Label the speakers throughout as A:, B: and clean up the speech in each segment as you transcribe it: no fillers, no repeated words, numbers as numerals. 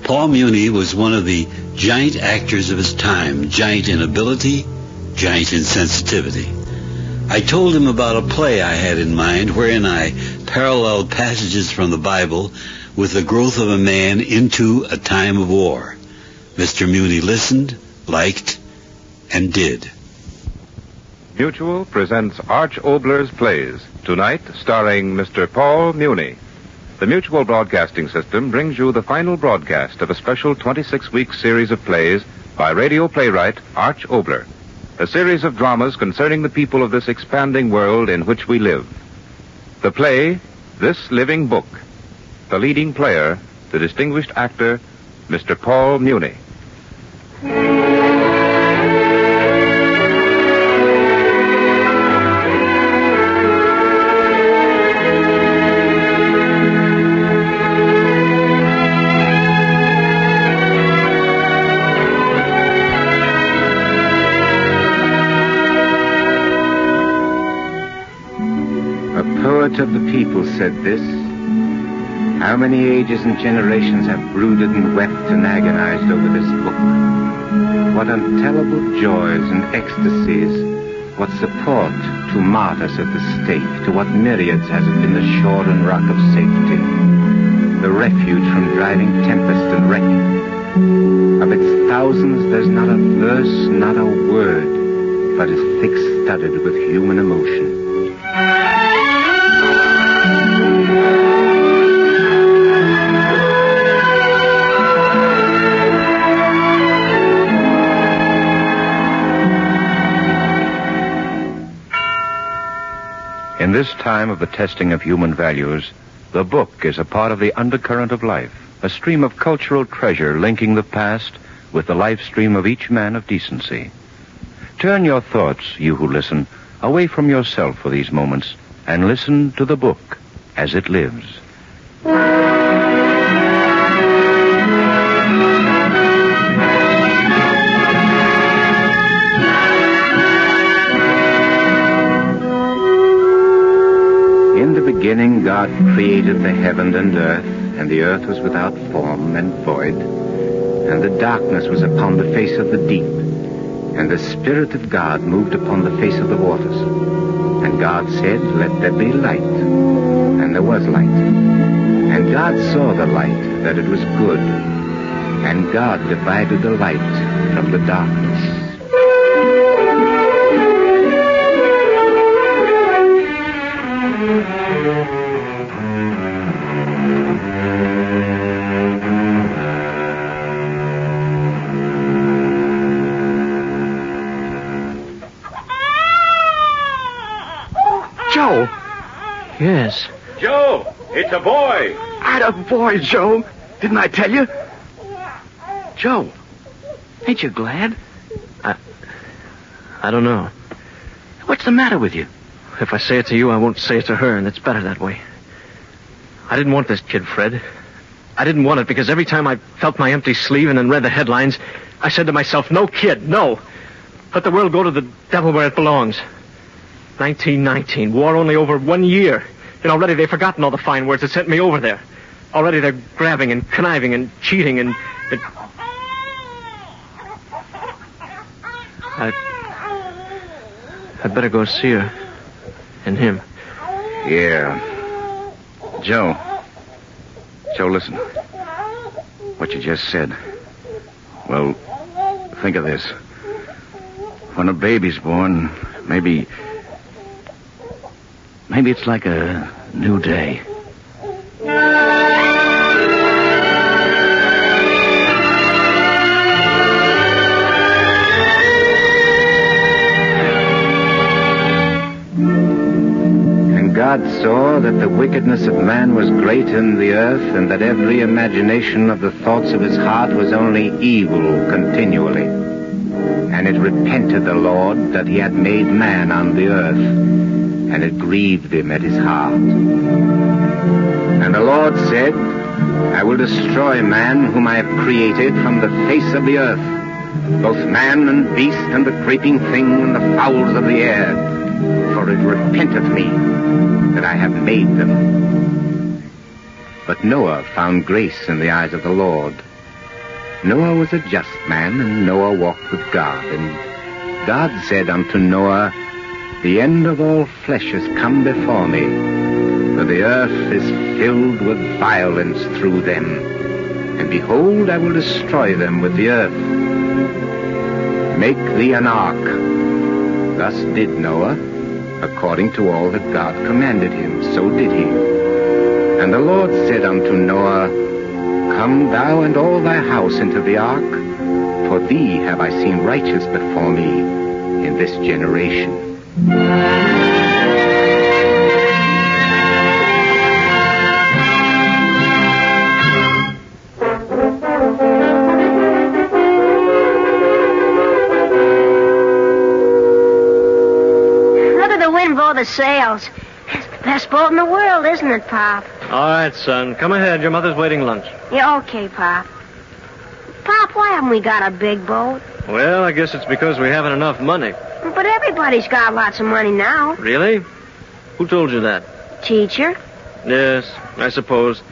A: Paul Muni was one of the giant actors of his time, giant in ability, giant in sensitivity. I told him about a play I had in mind wherein I paralleled passages from the Bible with the growth of a man into a time of war. Mr. Muni listened, liked, and did.
B: Mutual presents Arch Oboler's plays, tonight starring Mr. Paul Muni. The Mutual Broadcasting System brings you the final broadcast of a special 26-week series of plays by radio playwright Arch Oboler, a series of dramas concerning the people of this expanding world in which we live. The play, This Living Book. The leading player, the distinguished actor, Mr. Paul Muni.
C: Of the people said this. How many ages and generations have brooded and wept and agonized over this book? What untellable joys and ecstasies, what support to martyrs at the stake, to what myriads has it been the shore and rock of safety, the refuge from driving tempest and wreck. Of its thousands there's not a verse, not a word, but is thick-studded with human emotion.
B: In this time of the testing of human values, the book is a part of the undercurrent of life, a stream of cultural treasure linking the past with the life stream of each man of decency. Turn your thoughts, you who listen, away from yourself for these moments and listen to the book as it lives.
C: In the beginning, God created the heaven and earth, and the earth was without form and void, and the darkness was upon the face of the deep, and the Spirit of God moved upon the face of the waters. And God said, "Let there be light." And there was light. And God saw the light, that it was good. And God divided the light from the darkness.
D: Joe! Yes?
E: Joe, it's a boy.
D: Atta boy, Joe. Didn't I tell you? Joe, ain't you glad? I don't know. What's the matter with you? If I say it to you, I won't say it to her, and it's better that way. I didn't want this kid, Fred. I didn't want it because every time I felt my empty sleeve and then read the headlines, I said to myself, no kid, no. Let the world go to the devil where it belongs. 1919, war only over 1 year. And already they've forgotten all the fine words that sent me over there. Already they're grabbing and conniving and cheating and... I'd better go see her. And him.
C: Yeah. Joe, listen. What you just said. Well, think of this. When a baby's born, maybe it's like a new day. And God saw that the wickedness of man was great in the earth, and that every imagination of the thoughts of his heart was only evil continually. And it repented the Lord that he had made man on the earth, and it grieved him at his heart. And the Lord said, I will destroy man whom I have created from the face of the earth, both man and beast and the creeping thing and the fowls of the air, for it repenteth me that I have made them. But Noah found grace in the eyes of the Lord. Noah was a just man, and Noah walked with God. And God said unto Noah, The end of all flesh is come before me, for the earth is filled with violence through them. And behold, I will destroy them with the earth. Make thee an ark. Thus did Noah, according to all that God commanded him, so did he. And the Lord said unto Noah, Come thou and all thy house into the ark, for thee have I seen righteous before me in this generation.
F: The sails. It's the best boat in the world, isn't it, Pop?
D: All right, son. Come ahead. Your mother's waiting lunch.
F: Yeah, okay, Pop. Pop, why haven't we got a big boat?
D: Well, I guess it's because we haven't enough money.
F: But everybody's got lots of money now.
D: Really? Who told you that?
F: Teacher.
D: Yes, I suppose.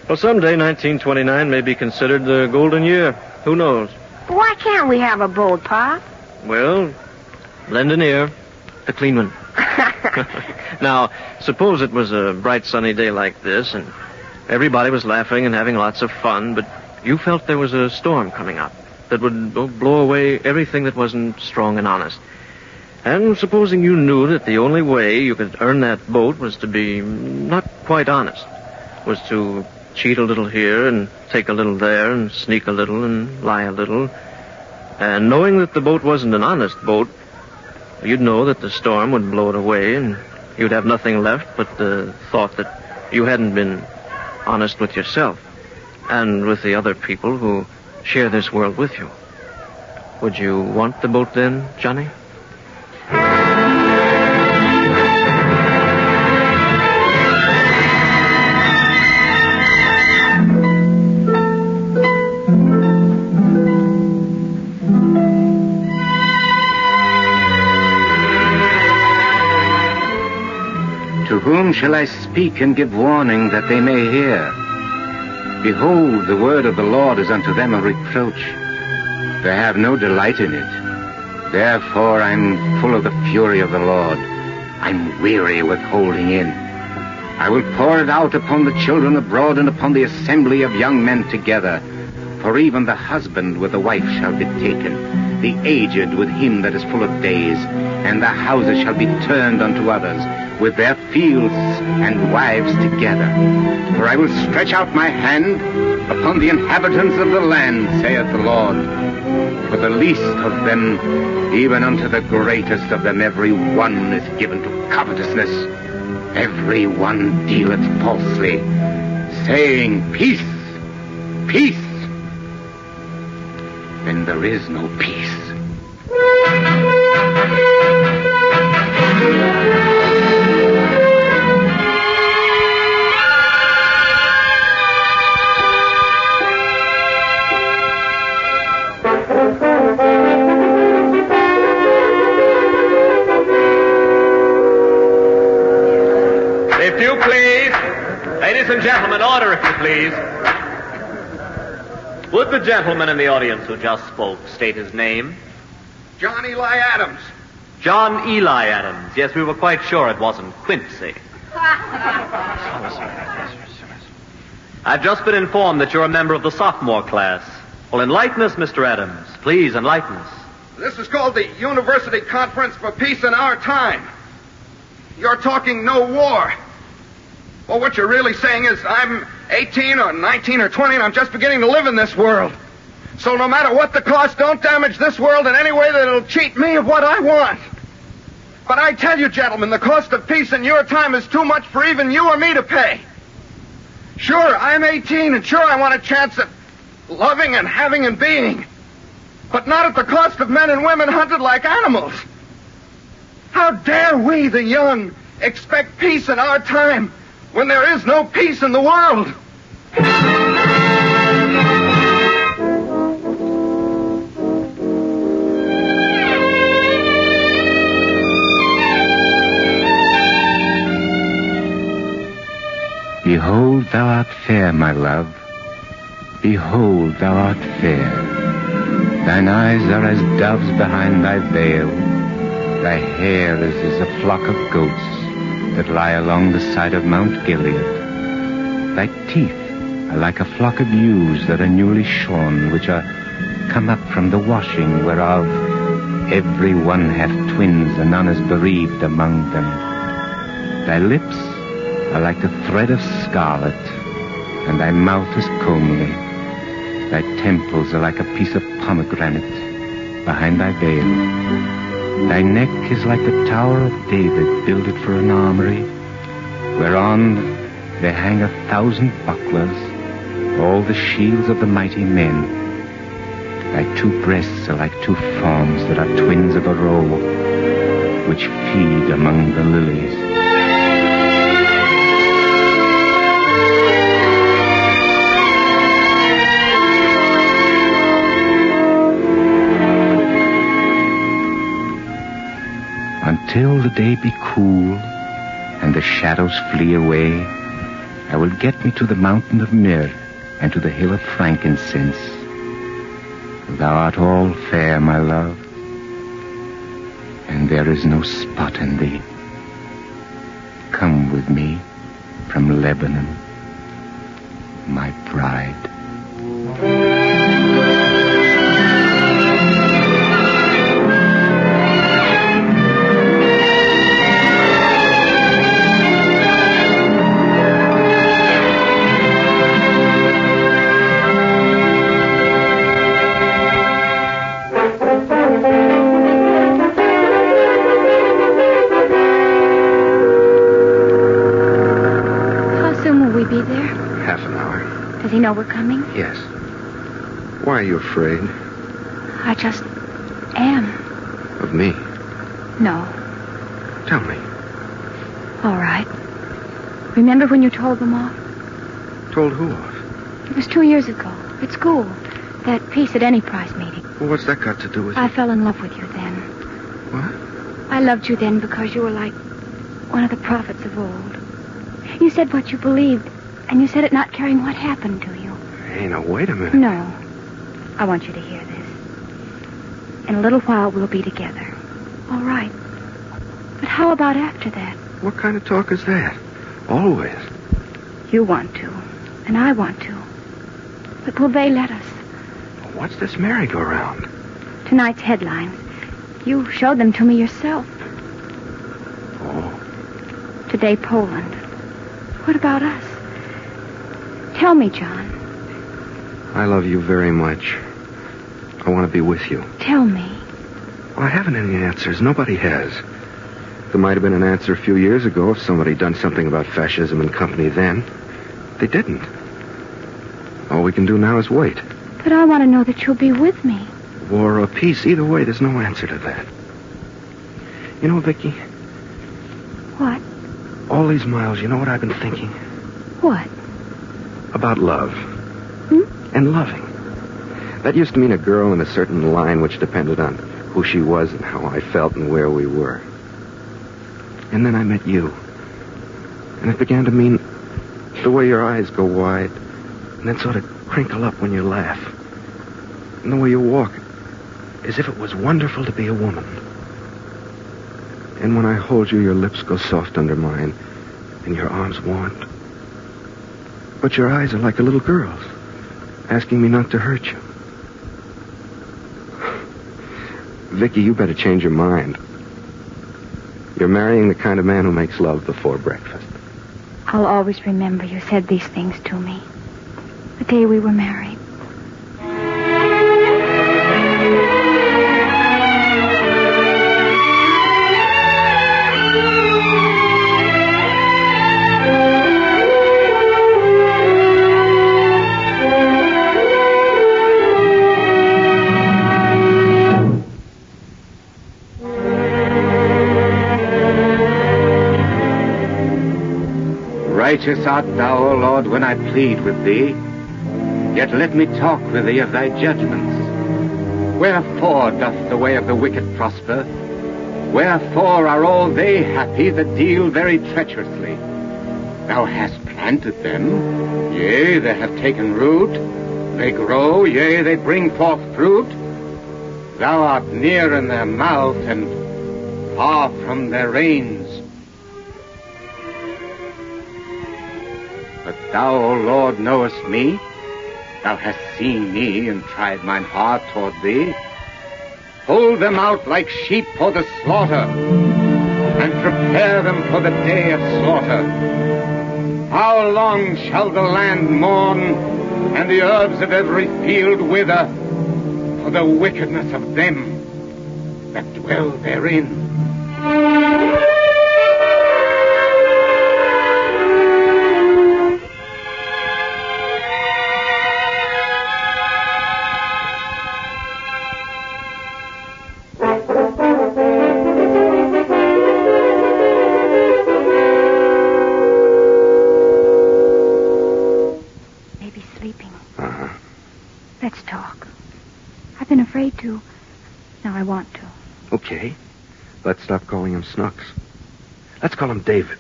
D: Well, someday 1929 may be considered the golden year. Who knows?
F: But why can't we have a boat, Pop?
D: Well, lend an ear. The clean one. Now, suppose it was a bright sunny day like this, and everybody was laughing and having lots of fun, but you felt there was a storm coming up that would blow away everything that wasn't strong and honest. And supposing you knew that the only way you could earn that boat was to be not quite honest, was to cheat a little here and take a little there and sneak a little and lie a little, and knowing that the boat wasn't an honest boat, you'd know that the storm would blow it away, and you'd have nothing left but the thought that you hadn't been honest with yourself and with the other people who share this world with you. Would you want the boat then, Johnny?
C: To whom shall I speak and give warning that they may hear? Behold, the word of the Lord is unto them a reproach. They have no delight in it. Therefore I'm full of the fury of the Lord. I'm weary with holding in. I will pour it out upon the children abroad and upon the assembly of young men together. For even the husband with the wife shall be taken, the aged with him that is full of days, and the houses shall be turned unto others, with their fields and wives together. For I will stretch out my hand upon the inhabitants of the land, saith the Lord. For the least of them, even unto the greatest of them, every one is given to covetousness. Every one dealeth falsely, saying, Peace, peace. Then there is no peace.
E: If you please. Ladies and gentlemen, order if you please. Would the gentleman in the audience who just spoke state his name?
G: John Eli Adams.
E: John Eli Adams. Yes, we were quite sure it wasn't Quincy. I've just been informed that you're a member of the sophomore class. Well, enlighten us, Mr. Adams. Please enlighten us.
G: This is called the University Conference for Peace in Our Time. You're talking no war. Well, what you're really saying is I'm 18 or 19 or 20 and I'm just beginning to live in this world. So no matter what the cost, don't damage this world in any way that it'll cheat me of what I want. But I tell you, gentlemen, the cost of peace in your time is too much for even you or me to pay. Sure, I'm 18 and sure I want a chance at loving and having and being. But not at the cost of men and women hunted like animals. How dare we, the young, expect peace in our time when there is no peace in the world?
C: thou art fair, my love. Behold, thou art fair. Thine eyes are as doves behind thy veil. Thy hair is as a flock of goats that lie along the side of Mount Gilead. Thy teeth are like a flock of ewes that are newly shorn, which are come up from the washing, whereof every one hath twins, and none is bereaved among them. Thy lips are like the thread of scarlet, and thy mouth is comely. Thy temples are like a piece of pomegranate behind thy veil. Thy neck is like the Tower of David, builded for an armory, whereon there hang 1,000 bucklers, all the shields of the mighty men. Thy two breasts are like two fawns that are twins of a roe, which feed among the lilies. Until the day be cool and the shadows flee away, I will get me to the mountain of myrrh and to the hill of frankincense. Thou art all fair, my love, and there is no spot in thee. Come with me from Lebanon, my bride.
F: Does he know we're coming?
H: Yes. Why are you afraid?
F: I just am.
H: Of me?
F: No.
H: Tell me.
F: All right. Remember when you told them off?
H: Told who off?
F: It was 2 years ago, at school. That peace at any price meeting.
H: Well, what's that got to do with
F: I
H: it?
F: fell in love with you then.
H: What?
F: I loved you then because you were like one of the prophets of old. You said what you believed, and you said it not caring what happened to you.
H: Hey, now, wait a minute.
F: No. I want you to hear this. In a little while, we'll be together. All right. But how about after that?
H: What kind of talk is that? Always.
F: You want to, and I want to. But will they let us?
H: What's this merry-go-round?
F: Tonight's headlines. You showed them to me yourself.
H: Oh.
F: Today, Poland. What about us? Tell me, John.
H: I love you very much. I want to be with you.
F: Tell me.
H: Well, I haven't any answers. Nobody has. There might have been an answer a few years ago if somebody had done something about fascism and company then. They didn't. All we can do now is wait.
F: But I want to know that you'll be with me.
H: War or peace, either way, there's no answer to that. You know, Vicky,
F: What?
H: all these miles, you know what I've been thinking?
F: What?
H: About love.
F: Hmm?
H: And loving. That used to mean a girl in a certain line which depended on who she was and how I felt and where we were. And then I met you. And it began to mean the way your eyes go wide and then sort of crinkle up when you laugh. And the way you walk, as if it was wonderful to be a woman. And when I hold you, your lips go soft under mine and your arms warmed. But your eyes are like a little girl's, asking me not to hurt you. Vicky, you better change your mind. You're marrying the kind of man who makes love before breakfast.
F: I'll always remember you said these things to me. The day we were married.
C: Righteous art thou, O Lord, when I plead with thee. Yet let me talk with thee of thy judgments. Wherefore doth the way of the wicked prosper? Wherefore are all they happy that deal very treacherously? Thou hast planted them. Yea, they have taken root. They grow. Yea, they bring forth fruit. Thou art near in their mouth and far from their reins. But thou, O Lord, knowest me. Thou hast seen me and tried mine heart toward thee. Hold them out like sheep for the slaughter, and prepare them for the day of slaughter. How long shall the land mourn, and the herbs of every field wither, for the wickedness of them that dwell therein?
F: Let's talk. I've been afraid to. Now I want to.
H: Okay. Let's stop calling him Snooks. Let's call him David.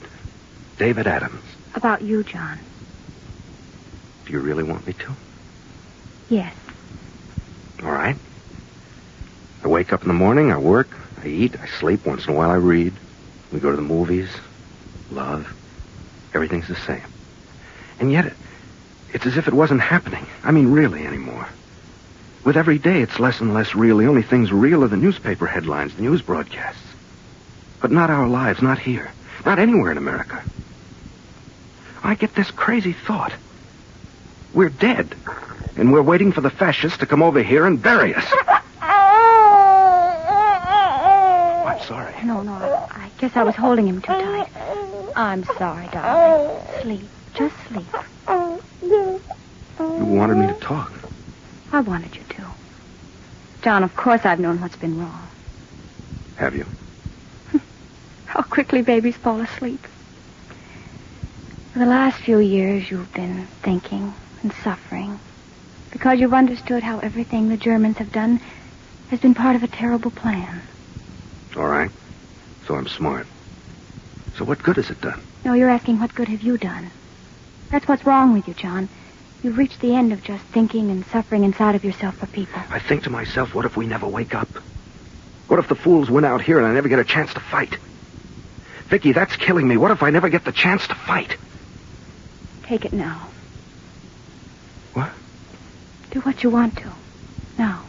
H: David Adams.
F: About you, John.
H: Do you really want me to?
F: Yes.
H: All right. I wake up in the morning, I work, I eat, I sleep. Once in a while I read. We go to the movies. Love. Everything's the same. And yet, it's as if it wasn't happening. I mean, really anymore. With every day, it's less and less real. The only things real are the newspaper headlines, the news broadcasts. But not our lives, not here. Not anywhere in America. I get this crazy thought. We're dead. And we're waiting for the fascists to come over here and bury us. I'm sorry.
F: No, I guess I was holding him too tight. I'm sorry, darling. Sleep. Just sleep.
H: You wanted me to talk.
F: I wanted you to. John, of course I've known what's been wrong.
H: Have you?
F: How quickly babies fall asleep. For the last few years, you've been thinking and suffering because you've understood how everything the Germans have done has been part of a terrible plan.
H: All right. So I'm smart. So what good has it done?
F: No, you're asking what good have you done? That's what's wrong with you, John. You've reached the end of just thinking and suffering inside of yourself for people.
H: I think to myself, what if we never wake up? What if the fools win out here and I never get a chance to fight? Vicky, that's killing me. What if I never get the chance to fight?
F: Take it now.
H: What?
F: Do what you want to. Now.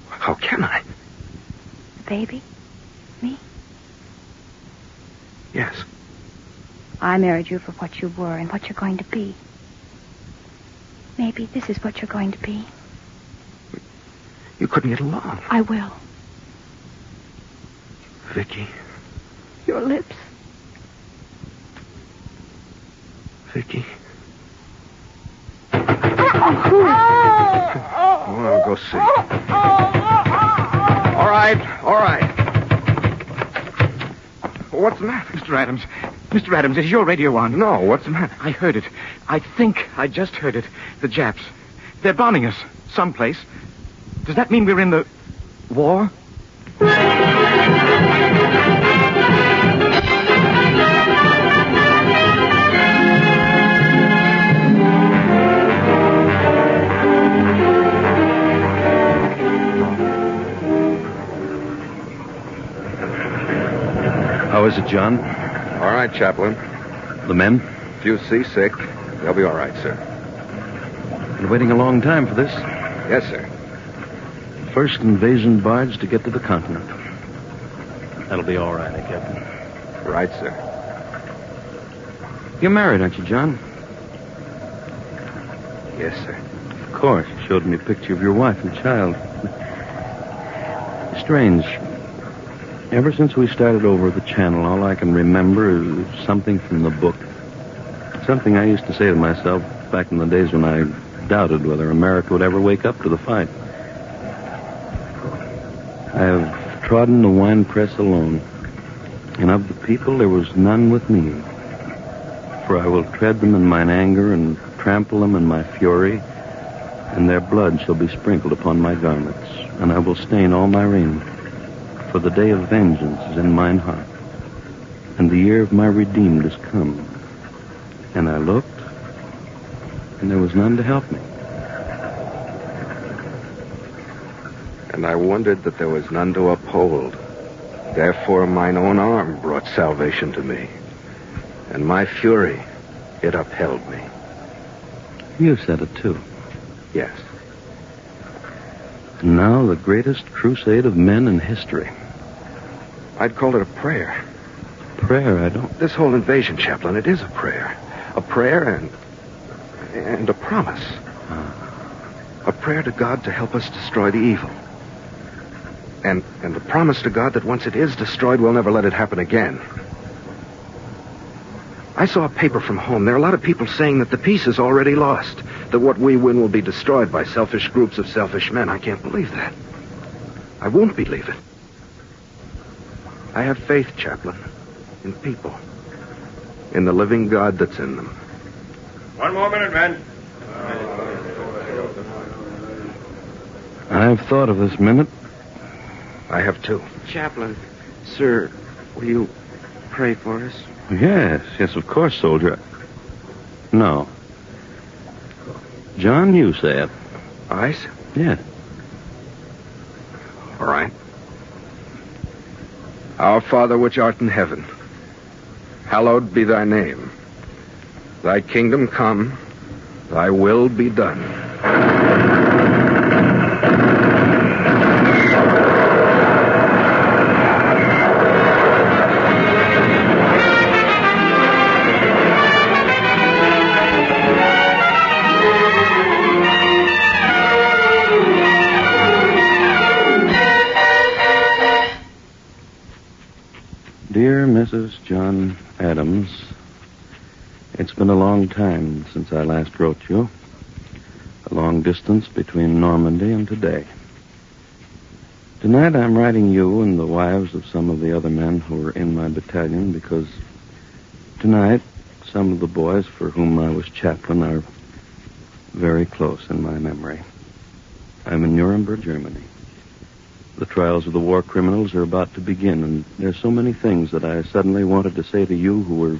H: How can I?
F: The baby? Me?
H: Yes.
F: I married you for what you were and what you're going to be. Maybe this is what you're going to be.
H: You couldn't get along.
F: I will.
H: Vicky.
F: Your lips.
H: Vicky.
F: Oh,
H: Well, go see. All right. What's the matter?
I: Mr. Adams, is your radio on?
H: No, what's the matter?
I: I heard it. I think I just heard it. The Japs. They're bombing us someplace. Does that mean we're in the war?
H: How is it, John?
J: All right, Chaplain.
H: The men?
J: Few seasick. They'll be all right, sir.
K: Been waiting a long time for this.
J: Yes, sir.
K: First invasion barge to get to the continent. That'll be all right, Captain.
J: Right, sir.
K: You're married, aren't you, John?
J: Yes, sir.
K: Of course. You showed me a picture of your wife and child. Strange. Ever since we started over the channel, all I can remember is something from the book. Something I used to say to myself back in the days when I doubted whether America would ever wake up to the fight. I have trodden the wine press alone, and of the people there was none with me. For I will tread them in mine anger and trample them in my fury, and their blood shall be sprinkled upon my garments, and I will stain all my raiment. For the day of vengeance is in mine heart. and the year of my redeemed has come. And I looked, and there was none to help me.
J: And I wondered that there was none to uphold. Therefore mine own arm brought salvation to me. And my fury, it upheld me.
K: You said it, too.
J: Yes.
K: And now the greatest crusade of men in history.
J: I'd call it a prayer.
K: Prayer, I don't...
J: This whole invasion, Chaplain, it is a prayer. A prayer and a promise. A prayer to God to help us destroy the evil. And a promise to God that once it is destroyed, we'll never let it happen again. I saw a paper from home. There are a lot of people saying that the peace is already lost, that what we win will be destroyed by selfish groups of selfish men. I can't believe that. I won't believe it. I have faith, Chaplain, in people, in the living God that's in them.
L: One more minute, men.
K: I've thought of this minute.
J: I have too.
H: Chaplain, sir, will you pray for us?
K: Yes, of course, soldier. No. John, you say it.
J: I?
K: Yeah.
J: All right. Our Father which art in heaven, hallowed be thy name. Thy kingdom come, thy will be done.
K: Dear Mrs. John Adams, it's been a long time since I last wrote you. A long distance between Normandy and today. Tonight I'm writing you and the wives of some of the other men who were in my battalion because tonight some of the boys for whom I was chaplain are very close in my memory. I'm in Nuremberg, Germany. The trials of the war criminals are about to begin, and there's so many things that I suddenly wanted to say to you who were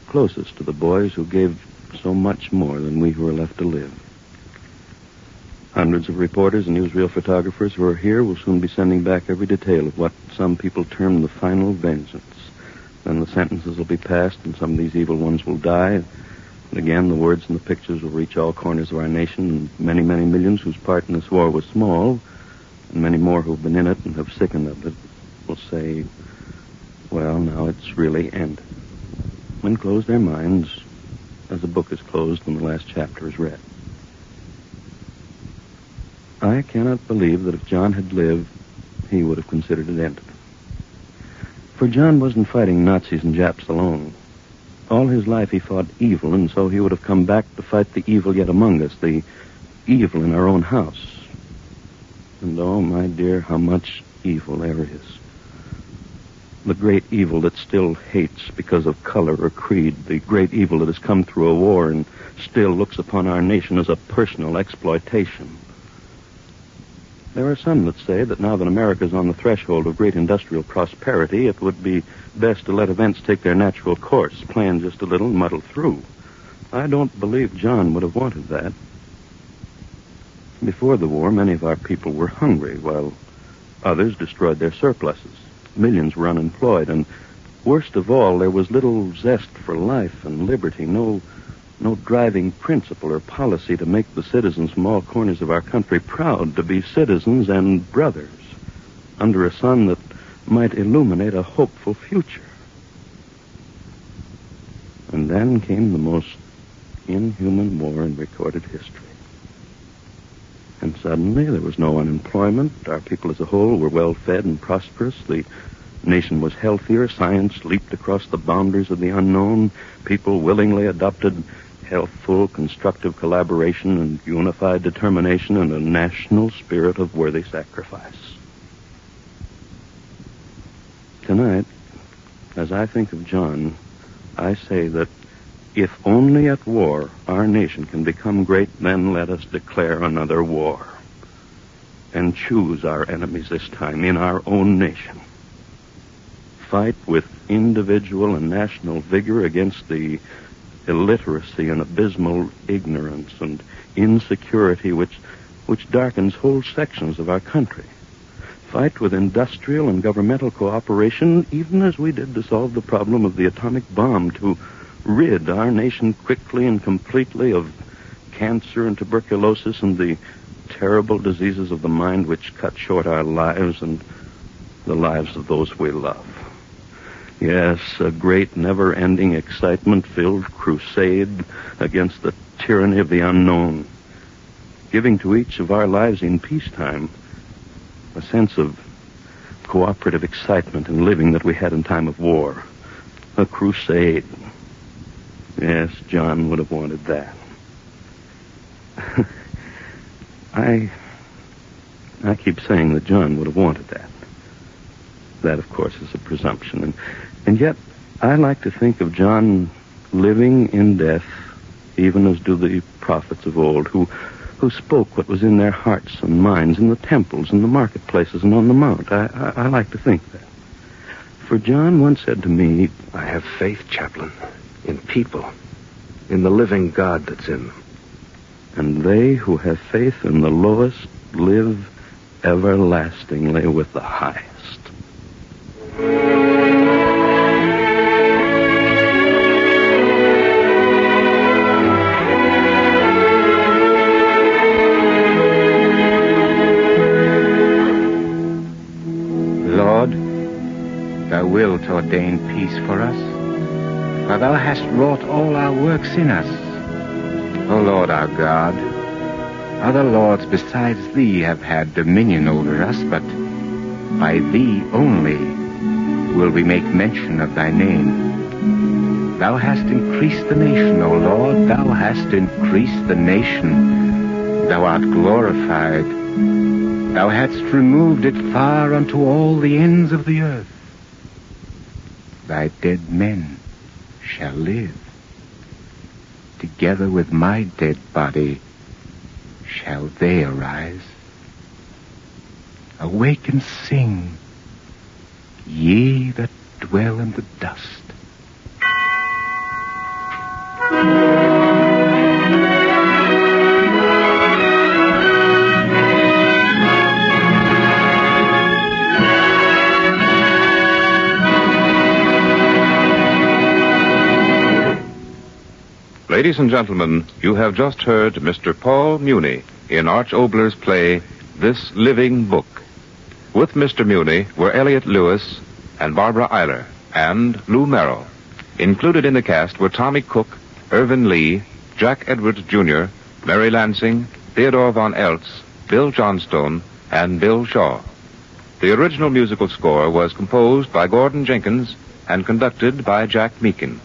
K: closest to the boys who gave so much more than we who are left to live. Hundreds of reporters and newsreel photographers who are here will soon be sending back every detail of what some people term the final vengeance. Then the sentences will be passed, and some of these evil ones will die. And again, the words and the pictures will reach all corners of our nation, and many, many millions whose part in this war was small, and many more who've been in it and have sickened of it, will say, well, now it's really ended. And close their minds as a book is closed when the last chapter is read. I cannot believe that if John had lived, he would have considered it ended. For John wasn't fighting Nazis and Japs alone. All his life he fought evil, and so he would have come back to fight the evil yet among us, the evil in our own house. And oh, my dear, how much evil there is. The great evil that still hates because of color or creed. The great evil that has come through a war and still looks upon our nation as a personal exploitation. There are some that say that now that America is on the threshold of great industrial prosperity, it would be best to let events take their natural course, plan just a little and muddle through. I don't believe John would have wanted that. Before the war, many of our people were hungry, while others destroyed their surpluses. Millions were unemployed, and worst of all, there was little zest for life and liberty, no driving principle or policy to make the citizens from all corners of our country proud to be citizens and brothers under a sun that might illuminate a hopeful future. And then came the most inhuman war in recorded history. And suddenly there was no unemployment. Our people as a whole were well-fed and prosperous. The nation was healthier. Science leaped across the boundaries of the unknown. People willingly adopted healthful, constructive collaboration and unified determination and a national spirit of worthy sacrifice. Tonight, as I think of John, I say that if only at war our nation can become great, then let us declare another war and choose our enemies this time in our own nation. fight with individual and national vigor against the illiteracy and abysmal ignorance and insecurity which darkens whole sections of our country. Fight with industrial and governmental cooperation, even as we did to solve the problem of the atomic bomb, to rid our nation quickly and completely of cancer and tuberculosis and the terrible diseases of the mind which cut short our lives and the lives of those we love. Yes, a great, never-ending, excitement-filled crusade against the tyranny of the unknown, giving to each of our lives in peacetime a sense of cooperative excitement in living that we had in time of war. A crusade. Yes, John would have wanted that. I keep saying that John would have wanted that. That, of course, is a presumption. And yet, I like to think of John living in death, even as do the prophets of old, who spoke what was in their hearts and minds in the temples and the marketplaces and on the mount. I like to think that. For John once said to me,
J: I have faith, Chaplain, in people, in the living God that's in them.
K: And they who have faith in the lowest live everlastingly with the highest.
C: Lord, thou wilt ordain peace for us, for thou hast wrought all our works in us. O Lord our God, other lords besides thee have had dominion over us, but by thee only will we make mention of thy name. Thou hast increased the nation, O Lord, thou hast increased the nation. Thou art glorified. Thou hadst removed it far unto all the ends of the earth. Thy dead men shall live. Together with my dead body shall they arise. Awake and sing, ye that dwell in the dust.
B: Ladies and gentlemen, you have just heard Mr. Paul Muni in Arch Oboler's play, This Living Book. With Mr. Muni were Elliot Lewis and Barbara Eiler and Lou Merrill. Included in the cast were Tommy Cook, Irvin Lee, Jack Edwards Jr., Mary Lansing, Theodore Von Eltz, Bill Johnstone, and Bill Shaw. The original musical score was composed by Gordon Jenkins and conducted by Jack Meakin.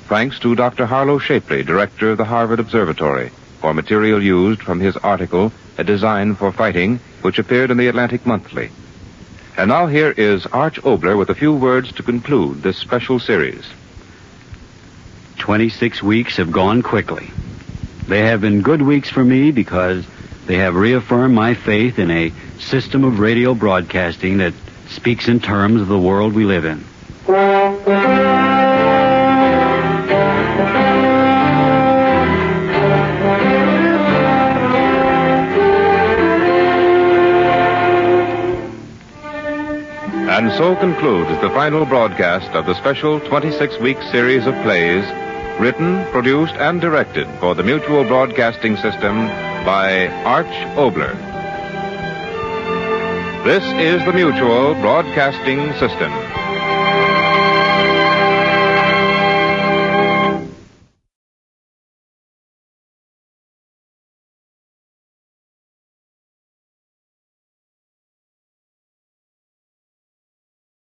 B: Thanks to Dr. Harlow Shapley, director of the Harvard Observatory, for material used from his article, A Design for Fighting, which appeared in the Atlantic Monthly. And now here is Arch Oboler with a few words to conclude this special series.
A: 26 weeks have gone quickly. They have been good weeks for me because they have reaffirmed my faith in a system of radio broadcasting that speaks in terms of the world we live in.
B: And so concludes the final broadcast of the special 26-week series of plays written, produced, and directed for the Mutual Broadcasting System by Arch Oboler. This is the Mutual Broadcasting System.